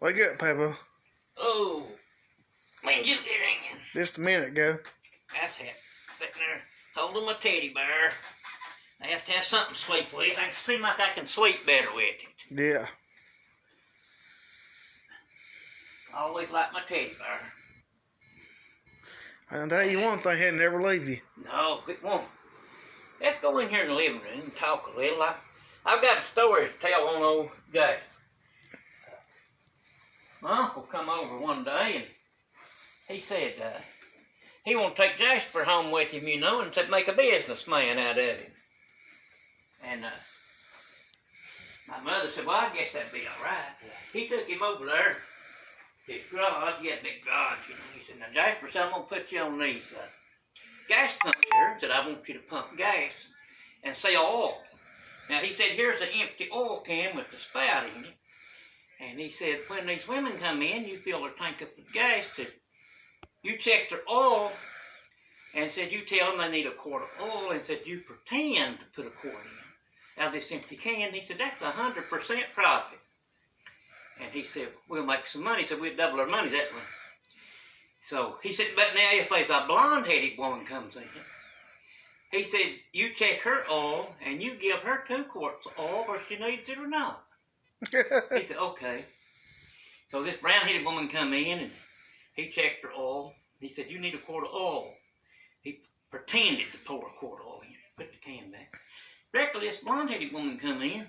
Wake up, Papa. Oh, when did you get in? Just a minute ago. That's it. Sitting there holding my teddy bear. I have to have something to sleep with. I seem like I can sleep better with it. Yeah. I always like my teddy bear. I'll tell you one thing, he'll never leave you. No, it won't. Let's go in here in the living room and talk a little. I've got a story to tell on old Jasper. My uncle come over one day and he said he want to take Jasper home with him, you know, and to make a businessman out of him. And my mother said, well, I guess that'd be all right. He took him over there, his garage. He had a big garage, you know. He said, now, Jasper, so I'm going to put you on these gas pumps here. He said, I want you to pump gas and sell oil. Now, he said, here's an empty oil can with the spout in it. And he said, when these women come in, you fill their tank up with gas. Said, you check their oil, and said, you tell them they need a quart of oil, and said, you pretend to put a quart in out of this empty can. He said, that's 100% profit. And he said, we'll make some money. He said, we'll double our money that way. So he said, but now if there's a blonde-headed woman comes in, he said, you check her oil, and you give her 2 quarts of oil, whether she needs it or not. He said, okay. So this brown-headed woman come in, and he checked her oil. He said, you need a quart of oil. He pretended to pour a quart of oil in. Put the can back. Directly, this blonde-headed woman come in.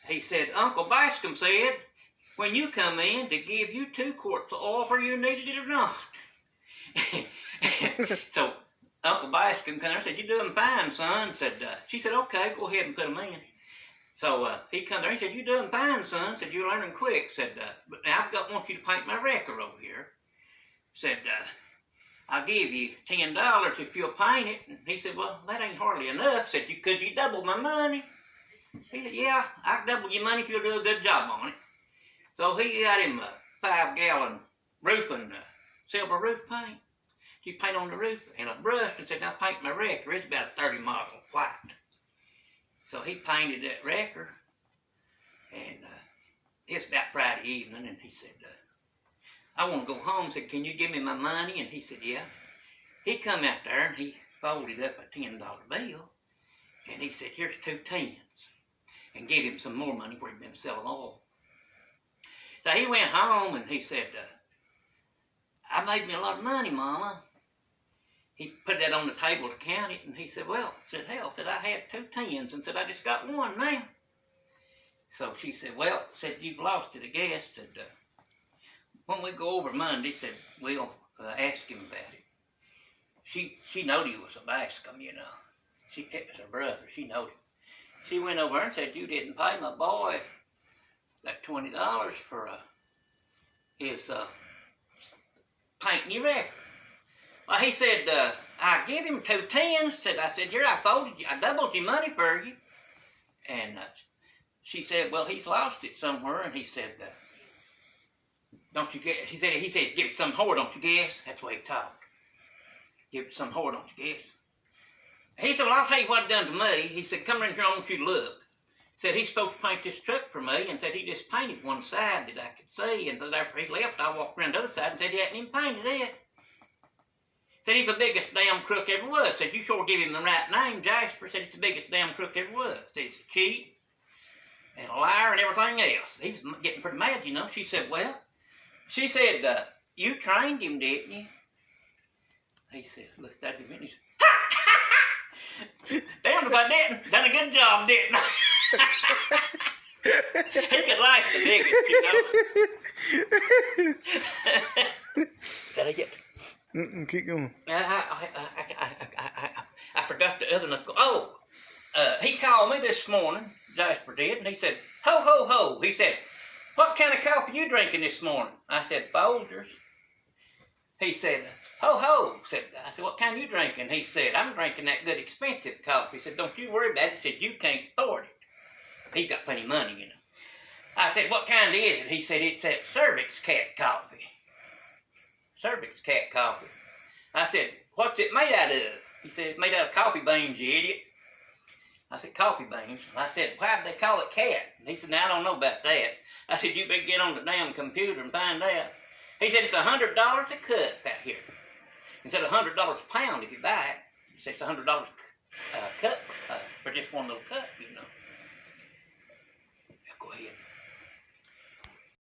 He said, Uncle Bascom said, when you come in, to give you 2 quarts of oil whether you needed it or not. So Uncle Bascom came there and said, you're doing fine, son. She said, okay, go ahead and put them in. So he come there and said, you're doing fine, son. Said, you're learning quick. Said, but now I want you to paint my wrecker over here. Said, I'll give you $10 if you'll paint it. And he said, well, that ain't hardly enough. Said, could you double my money? He said, yeah, I can double your money if you'll do a good job on it. So he got him a 5-gallon roofing, silver roof paint. He paint on the roof and a brush and said, now paint my wrecker. It's about a 30 model white. So he painted that wrecker, and it's about Friday evening, and he said, I want to go home. Said, can you give me my money? And he said, yeah. He come out there, and he folded up a $10 bill, and he said, here's 2 tens, and gave him some more money where he'd been selling oil. So he went home, and he said, I made me a lot of money, Mama. He put that on the table to count it, and he said, well, said, hell, said, I had 2 tens, and said, I just got 1 now. So she said, well, said, you've lost it, I guess. Said, when we go over Monday, said, we'll ask him about it. She knowed he was a Bascom, you know. It was her brother, she knowed him. She went over and said, you didn't pay my boy that $20 for his painting your record. Well, he said, I give him 2 tens. I said, here, I doubled your money for you. And she said, well, he's lost it somewhere. And he said, don't you guess? He said, give it some whore, don't you guess? That's the way he talked. Give it some whore, don't you guess? He said, well, I'll tell you what it done to me. He said, come in here, I want you to look. He said, he's supposed to paint this truck for me, and said he just painted one side that I could see. And so after he left, I walked around the other side and said he hadn't even painted it. Said he's the biggest damn crook ever was. Said you sure give him the right name, Jasper. Said he's the biggest damn crook ever was. Said he's a cheat and a liar and everything else. He was getting pretty mad, you know. She said, well, you trained him, didn't you? He said, look at him and he said, ha! Damn if I didn't. Done a good job, didn't I? He could like the biggest, you know. Did I get... Keep going. I forgot the other one. Oh, he called me this morning, Jasper did, and he said, ho, ho, ho. He said, what kind of coffee you drinking this morning? I said, Folgers. He said, ho, ho. I said, what kind you drinking? He said, I'm drinking that good expensive coffee. He said, don't you worry about it. He said, you can't afford it. He got plenty of money, you know. I said, what kind is it? He said, it's that Cervix Cat coffee. Cervix Cat coffee. I said, what's it made out of? He said, it's made out of coffee beans, you idiot. I said, coffee beans. I said, why did they call it cat? And he said, now I don't know about that. I said, you better get on the damn computer and find out. He said, it's $100 a cut, that here. He said, $100 a pound if you buy it. He said, it's $100 cut for just one little cut, you know.